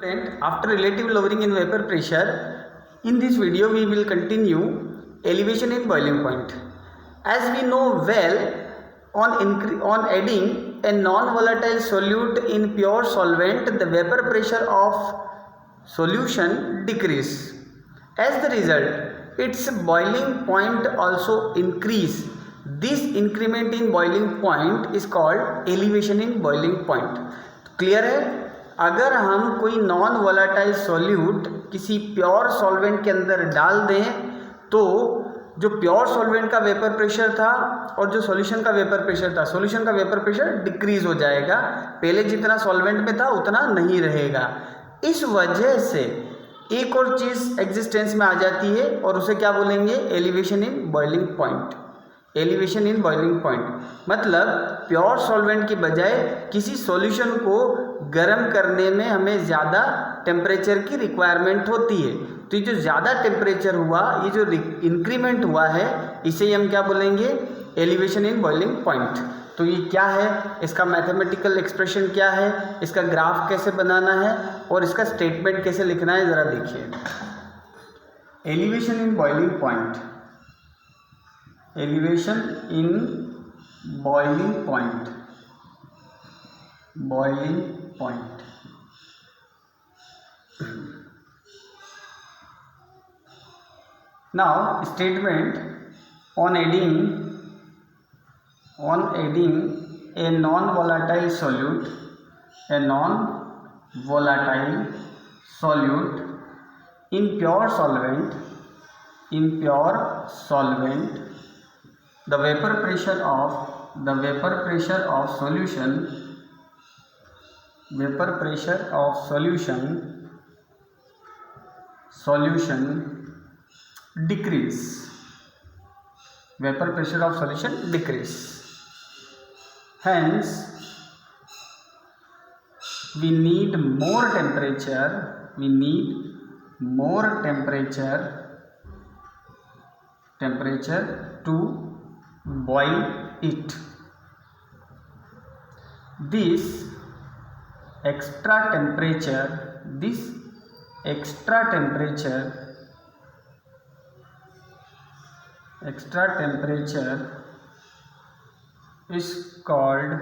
Student, after relative lowering in vapor pressure, in this video we will continue elevation in boiling point. As we know well, on adding a non-volatile solute in pure solvent, the vapor pressure of solution decrease. As the result, its boiling point also increase. This increment in boiling point is called elevation in boiling point. Clear है? अगर हम कोई non volatile solute किसी pure solvent के अंदर डाल दें तो जो प्योर सॉल्वेंट का वेपर प्रेशर था और जो सॉल्यूशन का वेपर प्रेशर था, सॉल्यूशन का वेपर प्रेशर डिक्रीज हो जाएगा, पहले जितना सॉल्वेंट में था उतना नहीं रहेगा। इस वजह से एक और चीज़ एग्जिस्टेंस में आ जाती है और उसे क्या बोलेंगे? Elevation in boiling point. Elevation in boiling point मतलब प्योर सॉल्वेंट की बजाय किसी सॉल्यूशन को गर्म करने में हमें ज़्यादा टेम्परेचर की रिक्वायरमेंट होती है। तो ये जो ज़्यादा टेम्परेचर हुआ, ये जो इंक्रीमेंट हुआ है, इसे ही हम क्या बोलेंगे? Elevation in boiling point. तो ये क्या है, इसका मैथमेटिकल एक्सप्रेशन क्या है, इसका ग्राफ कैसे बनाना है और इसका स्टेटमेंट कैसे लिखना है, ज़रा देखिए। Elevation in boiling point, elevation in boiling point, boiling point. Now statement on adding a non-volatile solute, a non-volatile solute in pure solvent, the vapor pressure of solution decrease. Vapor pressure of solution decrease. Hence, we need more temperature. We need more temperature to boil it. This extra temperature is called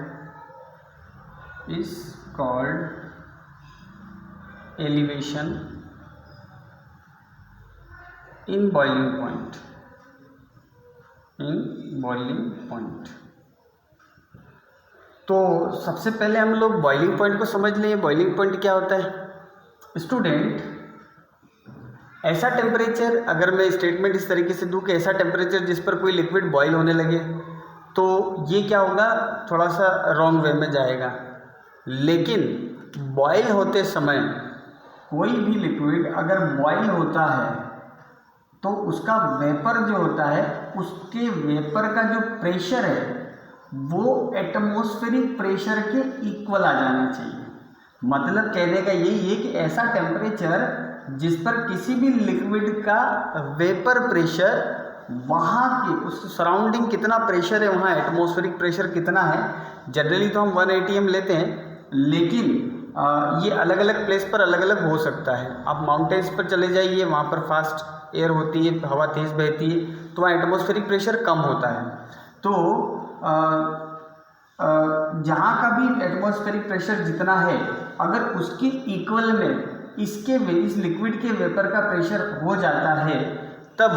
elevation in boiling point. तो सबसे पहले हम लोग boiling point को समझ लें। Boiling point क्या होता है? स्टूडेंट, ऐसा टेम्परेचर, अगर मैं स्टेटमेंट इस तरीके से दूं कि ऐसा टेम्परेचर जिस पर कोई लिक्विड बॉयल होने लगे, तो ये क्या होगा? थोड़ा सा रॉन्ग वे में जाएगा। लेकिन बॉयल होते समय कोई भी लिक्विड अगर बॉयल होता है तो उसका वेपर जो होता है, उसके वेपर का जो प्रेशर है वो एटमॉस्फेरिक प्रेशर के इक्वल आ जाना चाहिए। मतलब कहने का यही है कि ऐसा टेम्परेचर जिस पर किसी भी लिक्विड का वेपर प्रेशर, वहाँ के उस सराउंडिंग कितना प्रेशर है, वहाँ एटमॉस्फेरिक प्रेशर कितना है। जनरली तो हम 1 atm लेते हैं, लेकिन ये अलग अलग प्लेस पर अलग अलग हो सकता है। आप माउंटेन्स पर चले जाइए, वहाँ पर फास्ट एयर होती है, हवा तेज़ बहती है, तो वहाँ एटमॉस्फेरिक प्रेशर कम होता है। तो जहाँ का भी एटमॉस्फेरिक प्रेशर जितना है, अगर उसके इक्वल में इस लिक्विड के वेपर का प्रेशर हो जाता है, तब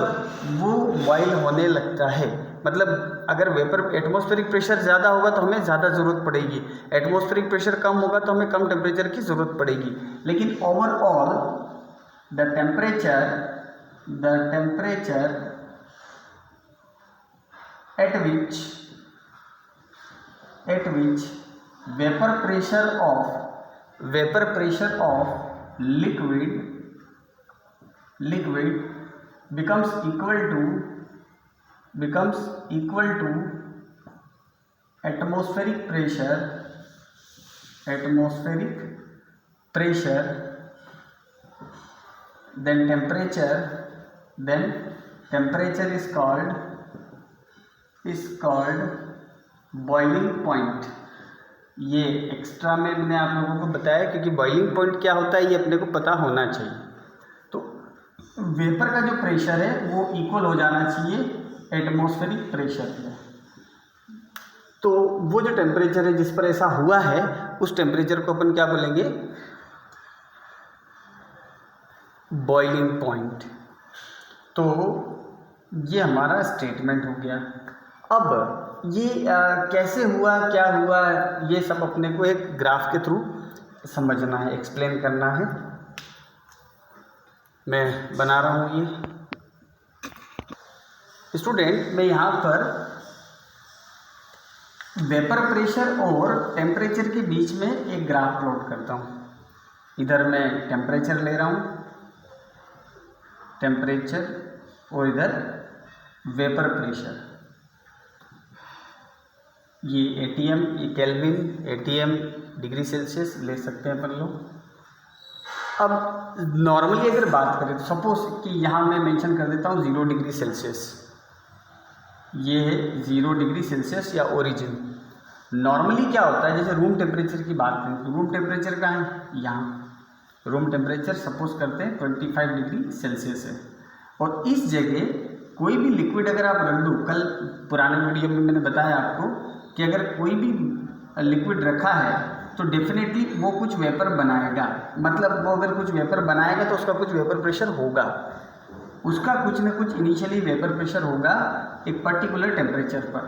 वो बॉयल होने लगता है। मतलब अगर वेपर एटमॉस्फेरिक प्रेशर ज़्यादा होगा तो हमें ज़्यादा ज़रूरत पड़ेगी, एटमॉस्फेरिक प्रेशर कम होगा तो हमें कम टेम्परेचर की ज़रूरत पड़ेगी। लेकिन overall the temperature at which vapor pressure of liquid becomes equal to atmospheric pressure, then temperature is called boiling point. ये एक्स्ट्रा में मैंने आप लोगों को बताया क्योंकि बॉइलिंग पॉइंट क्या होता है ये अपने को पता होना चाहिए। तो वेपर का जो प्रेशर है वो इक्वल हो जाना चाहिए एटमॉस्फेरिक प्रेशर में। तो वो जो टेम्परेचर है जिस पर ऐसा हुआ है उस टेम्परेचर को अपन क्या बोलेंगे, बॉइलिंग पॉइंट। तो ये हमारा स्टेटमेंट हो गया। अब ये कैसे हुआ, क्या हुआ, ये सब अपने को एक ग्राफ के थ्रू समझना है, एक्सप्लेन करना है। मैं बना रहा हूँ ये। स्टूडेंट, मैं यहाँ पर वेपर प्रेशर और टेम्परेचर के बीच में एक ग्राफ प्लॉट करता हूँ। इधर मैं टेम्परेचर ले रहा हूँ, टेम्परेचर, और इधर वेपर प्रेशर। ये एटीएम, ये केल्विन, एटीएम डिग्री सेल्सियस ले सकते हैं अपन लोग। अब नॉर्मली अगर बात करें तो सपोज कि यहाँ मैं मेंशन कर देता हूँ 0 डिग्री सेल्सियस। ये है 0 डिग्री सेल्सियस या ओरिजिन। नॉर्मली क्या होता है, जैसे रूम टेम्परेचर की बात करें तो रूम टेम्परेचर कहाँ है, यहाँ रूम टेम्परेचर सपोज करते हैं 25 डिग्री सेल्सियस है। और इस जगह कोई भी लिक्विड अगर आप रख दो, कल पुराने वीडियो में मैंने बताया आपको कि अगर कोई भी लिक्विड रखा है तो डेफिनेटली वो कुछ वेपर बनाएगा। मतलब वो अगर कुछ वेपर बनाएगा तो उसका कुछ वेपर प्रेशर होगा, उसका कुछ न कुछ इनिशियली वेपर प्रेशर होगा एक पर्टिकुलर टेम्परेचर पर,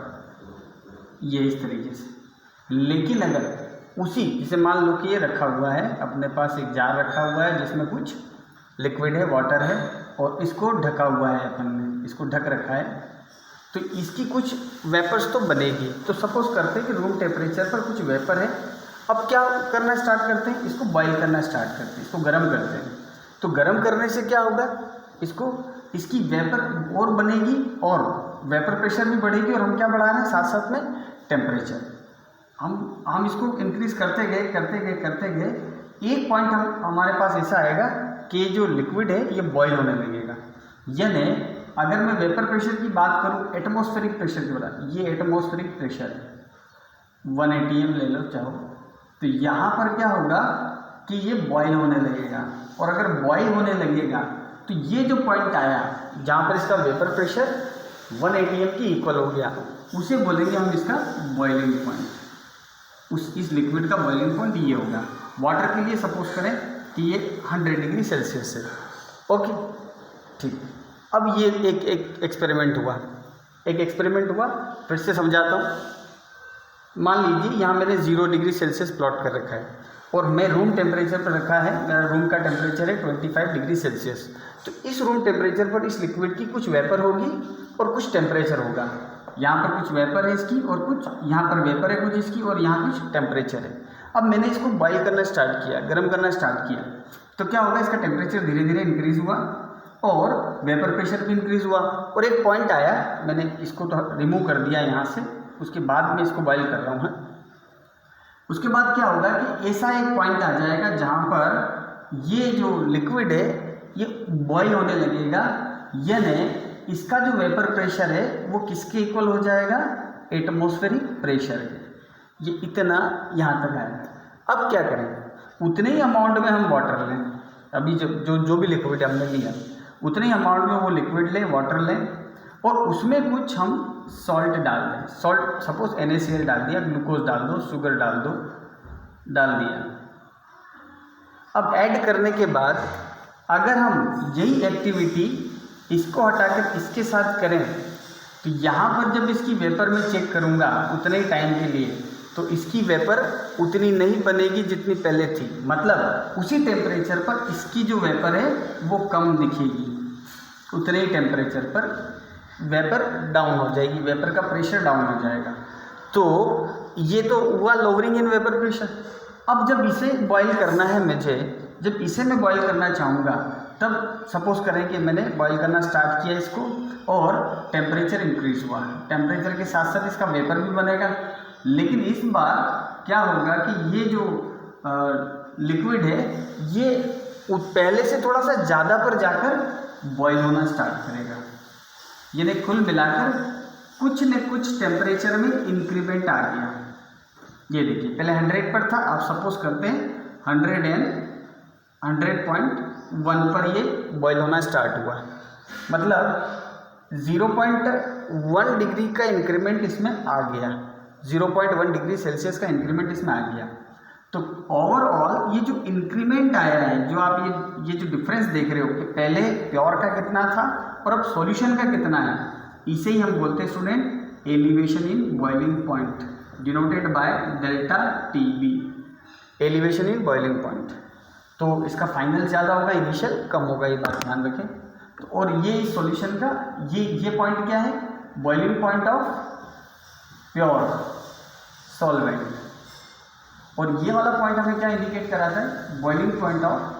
ये इस तरीके से। लेकिन अगर उसी, जैसे मान लो कि ये रखा हुआ है, अपने पास एक जार रखा हुआ है जिसमें कुछ लिक्विड है, वाटर है, और इसको ढका हुआ है, अपन ने इसको ढक रखा है, तो इसकी कुछ वेपर्स तो बनेगी। तो सपोज करते हैं कि रूम टेम्परेचर पर कुछ वेपर है। अब क्या करना स्टार्ट करते हैं, इसको बॉईल करना स्टार्ट करते हैं, इसको गर्म करते हैं। तो गर्म करने से क्या होगा, इसकी वेपर और बनेगी और वेपर प्रेशर भी बढ़ेगी, और हम क्या बढ़ा रहे हैं साथ साथ में टेम्परेचर। हम इसको इंक्रीज करते गए, एक पॉइंट हमारे पास ऐसा आएगा कि जो लिक्विड है ये बॉईल होने लगेगा। यानी अगर मैं वेपर प्रेशर की बात करूँ, एटमॉस्फेरिक प्रेशर की बात, ये एटमॉस्फेरिक प्रेशर है 1 atm ले लो चाहो, तो यहाँ पर क्या होगा कि ये बॉईल होने लगेगा। और अगर बॉईल होने लगेगा तो ये जो पॉइंट आया जहाँ पर इसका वेपर प्रेशर 1 atm की इक्वल हो गया, उसे बोलेंगे हम इसका बॉइलिंग पॉइंट। इस लिक्विड का बॉइलिंग पॉइंट ये होगा। वाटर के लिए सपोज करें कि ये 100 डिग्री सेल्सियस है। ओके, ठीक। अब ये एक एक्सपेरिमेंट हुआ, फिर से समझाता हूँ। मान लीजिए यहाँ मैंने 0 डिग्री सेल्सियस प्लॉट कर रखा है और मैं रूम टेम्परेचर पर रखा है, मेरा रूम का टेम्परेचर है 25 डिग्री सेल्सियस। तो इस रूम टेम्परेचर पर इस लिक्विड की कुछ वेपर होगी और कुछ टेम्परेचर होगा। यहाँ पर कुछ वेपर है इसकी, और कुछ यहाँ पर वेपर है कुछ इसकी, और यहाँ कुछ टेम्परेचर है। अब मैंने इसको बॉईल करना स्टार्ट किया, गर्म करना स्टार्ट किया, तो क्या होगा, इसका टेम्परेचर धीरे धीरे इंक्रीज़ हुआ और वेपर प्रेशर भी इंक्रीज़ हुआ। और एक पॉइंट आया, मैंने इसको तो रिमूव कर दिया यहाँ से, उसके बाद मैं इसको बॉईल कर रहा हूँ। उसके बाद क्या होगा कि ऐसा एक पॉइंट आ जाएगा जहाँ पर ये जो लिक्विड है ये बॉईल होने लगेगा। यानी इसका जो वेपर प्रेशर है वो किसके इक्वल हो जाएगा, एटमॉस्फेरिक प्रेशर के। ये इतना यहाँ तक आया। अब क्या करें, उतने ही अमाउंट में हम वाटर लें। अभी जो भी लिक्विड हमने लिया उतने ही अमाउंट में वो लिक्विड लें, वाटर लें, और उसमें कुछ हम सॉल्ट डाल दें। सॉल्ट सपोज NaCl डाल दिया, ग्लूकोज डाल दो, शुगर डाल दिया। अब ऐड करने के बाद अगर हम यही एक्टिविटी इसको हटाकर इसके साथ करें तो यहाँ पर जब इसकी वेपर में चेक करूँगा उतने ही टाइम के लिए, तो इसकी वेपर उतनी नहीं बनेगी जितनी पहले थी। मतलब उसी टेम्परेचर पर इसकी जो वेपर है वो कम दिखेगी, उतने ही टेम्परेचर पर वेपर डाउन हो जाएगी, वेपर का प्रेशर डाउन हो जाएगा। तो ये तो हुआ लोअरिंग इन वेपर प्रेशर। अब जब इसे बॉईल करना है मुझे, जब इसे मैं बॉईल करना चाहूँगा, तब सपोज करें कि मैंने बॉईल करना स्टार्ट किया इसको और टेम्परेचर इंक्रीज़ हुआ। टेम्परेचर के साथ साथ इसका वेपर भी बनेगा। लेकिन इस बार क्या होगा कि ये जो लिक्विड है ये पहले से थोड़ा सा ज़्यादा पर जाकर बॉईल होना स्टार्ट करेगा। यानी कुल मिलाकर कुछ न कुछ टेम्परेचर में इंक्रीमेंट आ गया। ये देखिए पहले 100 पर था, आप सपोज करते हैं 100.1 पर ये बॉयल होना स्टार्ट हुआ, मतलब 0.1 डिग्री का इंक्रीमेंट इसमें आ गया, 0.1 डिग्री सेल्सियस का इंक्रीमेंट इसमें आ गया। तो ओवरऑल ये जो इंक्रीमेंट आया है, जो आप ये जो डिफरेंस देख रहे हो कि पहले प्योर का कितना था और अब सॉल्यूशन का कितना है, इसे ही हम बोलते हैं student elevation in boiling point, denoted by delta TB, elevation in boiling point. तो इसका फाइनल ज़्यादा होगा, इनिशियल कम होगा, ये बात ध्यान रखें। तो और ये सॉल्यूशन का ये पॉइंट क्या है, boiling point of pure solvent, और ये वाला पॉइंट हमें क्या इंडिकेट कराता है, बॉइलिंग पॉइंट ऑफ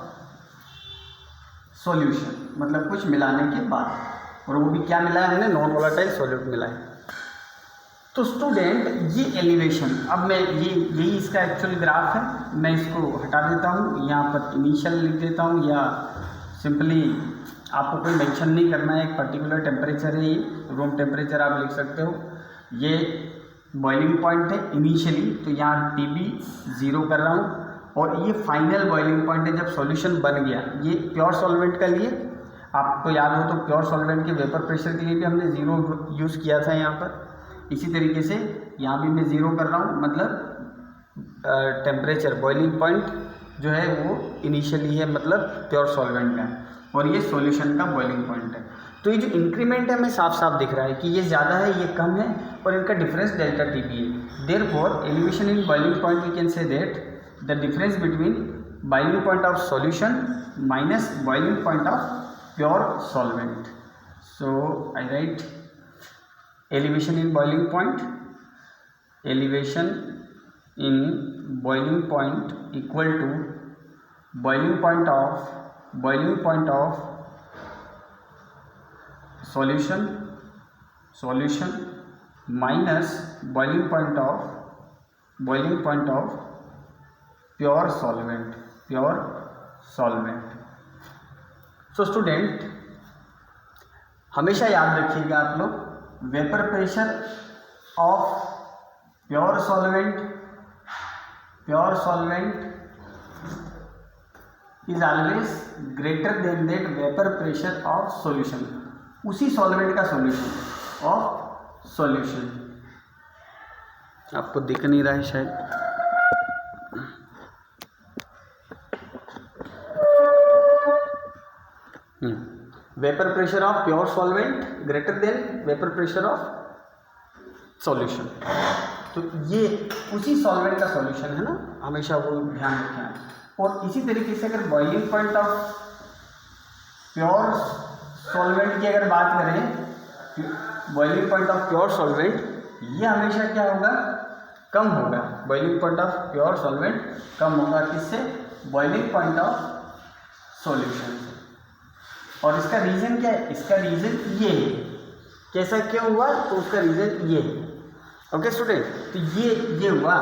सॉल्यूशन, मतलब कुछ मिलाने के बाद, और वो भी क्या मिला है हमने, नॉन वोलेटाइल सॉल्यूट मिला है। तो स्टूडेंट ये एलिवेशन, अब मैं यही इसका एक्चुअल ग्राफ है, मैं इसको हटा देता हूँ, यहाँ पर इनिशियल लिख देता हूँ, या सिंपली आपको कोई मेंशन नहीं करना है, एक पर्टिकुलर टेम्परेचर है, ये रूम टेम्परेचर आप लिख सकते हो, ये बॉइलिंग पॉइंट है इनिशियली, तो यहाँ TB 0 कर रहा हूँ, और ये फाइनल बॉइलिंग पॉइंट है जब सॉल्यूशन बन गया। ये प्योर सॉल्वेंट के लिए, आपको याद हो तो प्योर सॉल्वेंट के वेपर प्रेशर के लिए भी हमने 0 यूज़ किया था यहाँ पर, इसी तरीके से यहाँ भी मैं 0 कर रहा हूँ, मतलब टेम्परेचर बॉइलिंग पॉइंट जो है वो इनिशियली है, मतलब प्योर सॉल्वेंट का, और ये सॉल्यूशन का बॉइलिंग पॉइंट है। तो ये जो इंक्रीमेंट है हमें साफ साफ दिख रहा है कि ये ज़्यादा है, ये कम है, और इनका डिफरेंस डेल्टा TB है। Therefore elevation in boiling point we can say that the difference between boiling point of solution minus boiling point of pure solvent. So I write elevation in boiling point, elevation in boiling point equal to boiling point of solution minus boiling point of pure solvent। So student हमेशा याद रखिएगा आप लोग, vapour pressure of pure solvent is always greater than that vapour pressure of solution, उसी solvent का solution of solution. आपको दिख नहीं रहा है शायद, vapour pressure of pure solvent greater than vapour pressure of solution. तो ये उसी सॉल्वेंट का सॉल्यूशन है ना, हमेशा वो ध्यान रखें। और इसी तरीके से अगर boiling point of pure solvent की अगर बात करें, boiling point of pure solvent, ये हमेशा क्या होगा, कम होगा। Boiling point of pure solvent कम होगा, किससे, बॉइलिंग पॉइंट ऑफ सॉल्यूशन। और इसका रीज़न क्या है, इसका रीज़न ये है, कैसा क्यों हुआ, तो उसका रीज़न ये है। ओके स्टूडेंट, तो ये हुआ।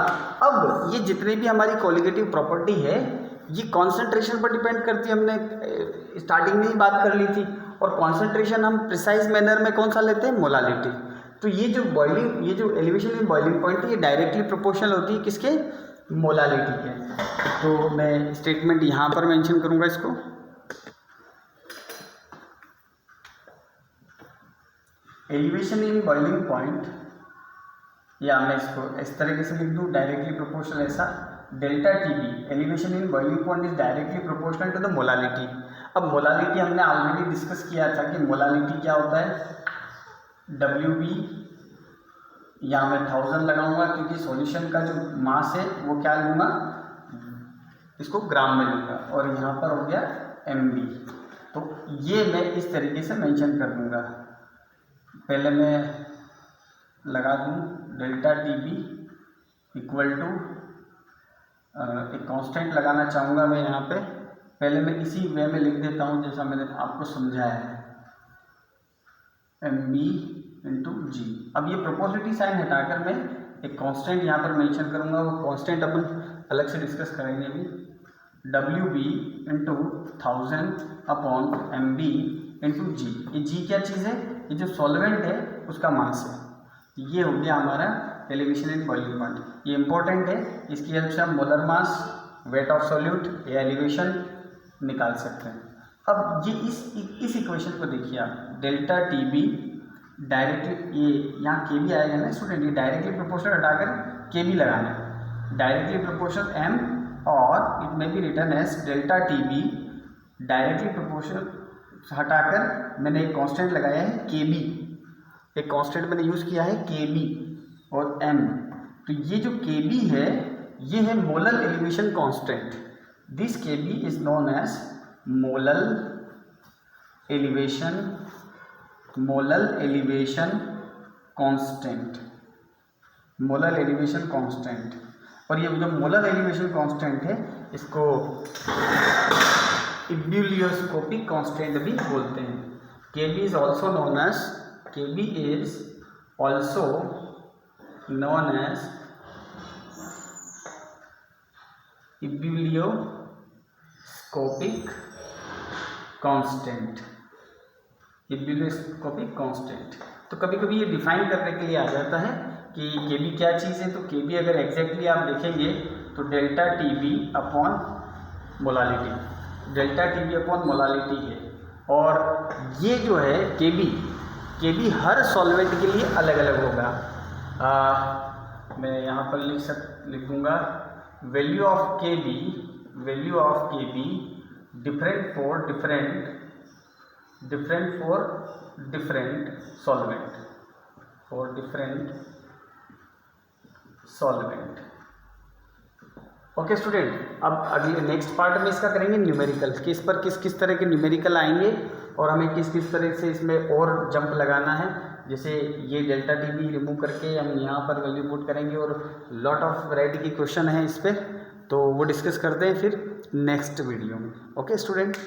अब ये जितने भी हमारी कोलिगेटिव प्रॉपर्टी है, ये कॉन्सेंट्रेशन पर डिपेंड करती है, हमने स्टार्टिंग में ही बात कर ली थी। और कॉन्सेंट्रेशन हम प्रिसाइज मैनर में कौन सा लेते हैं, मोलालिटी। तो ये जो एलिवेशन इन बॉइलिंग पॉइंट है, ये डायरेक्टली प्रोपोर्शनल होती है किसके, मोलालिटी के। तो मैं स्टेटमेंट यहाँ पर मेंशन करूँगा इसको, एलिवेशन इन बॉइलिंग पॉइंट, या मैं इसको इस तरीके से लिख दूँ, डायरेक्टली प्रोपोर्शनल, ऐसा delta TB, elevation in boiling point is directly proportional to the molality. अब मोलालिटी हमने ऑलरेडी डिस्कस किया था कि मोलालिटी क्या होता है, WB, यहाँ मैं 1000 लगाऊंगा क्योंकि सॉल्यूशन का जो मास है वो क्या लूँगा, इसको ग्राम में लूँगा, और यहाँ पर हो गया MB। तो ये मैं इस तरीके से मेंशन कर दूँगा। पहले मैं लगा दूँ डेल्टा TB इक्वल टू, एक कांस्टेंट लगाना चाहूँगा मैं यहाँ पे, पहले मैं इसी वे में लिख देता हूँ जैसा मैंने आपको समझाया है, MB इंटू G। अब ये प्रोपोर्शनलिटी साइन हटाकर मैं एक कांस्टेंट यहाँ पर मेंशन करूँगा, वो कांस्टेंट अपन अलग से डिस्कस करेंगे अभी। WB into 1000 upon MB into G। ये G क्या चीज़ है, ये जो सॉल्वेंट है उसका मास है। ये हो गया हमारा एलिवेशन इन बॉइलिंग पॉइंट, ये इंपॉर्टेंट है, इसकी हेल्प से हम molar mass, weight of solute या एलिवेशन निकाल सकते हैं। अब ये इस इक्वेशन को देखिए आप, डेल्टा टी बी डायरेक्टली, ये यहाँ के बी आएगा ना स्टूडेंट, ये डायरेक्टली प्रोपोर्शनल हटाकर के बी लगाना है, डायरेक्टली प्रोपोर्शनल एम, और it may be written as delta T B directly proportional हटाकर मैंने एक कांस्टेंट लगाया है के बी, एक कांस्टेंट मैंने यूज़ किया है के बी और एम। तो ये जो के बी है ये है molar elevation constant, this K B is known as molar elevation constant, molar elevation constant. और ये जो मोलर एलिवेशन कांस्टेंट है इसको इब्यूलियोस्कोपिक कांस्टेंट भी बोलते हैं। Kb is also known as ebullioscopic constant, ebullioscopic constant. तो कभी कभी ये डिफाइन करने के लिए आ जाता है कि Kb क्या चीज़ है। तो Kb अगर एग्जैक्टली आप देखेंगे तो delta T B upon molality, delta T B upon molality है। और ये जो है के बी हर सॉल्वेंट के लिए अलग अलग होगा। मैं यहाँ पर लिख दूँगा वैल्यू ऑफ के be different for different solvent. Okay student, अब अगले नेक्स्ट पार्ट में इसका करेंगे न्यूमेरिकल, कि इस पर किस किस तरह के न्यूमेरिकल आएंगे और हमें किस किस तरह से इसमें और जंप लगाना है। जैसे ये डेल्टा टी बी रिमूव करके हम यहाँ पर वैल्यू पुट करेंगे और लॉट ऑफ वैरायटी की क्वेश्चन है इस पर, तो वो डिस्कस करते हैं फिर नेक्स्ट वीडियो में। Okay student.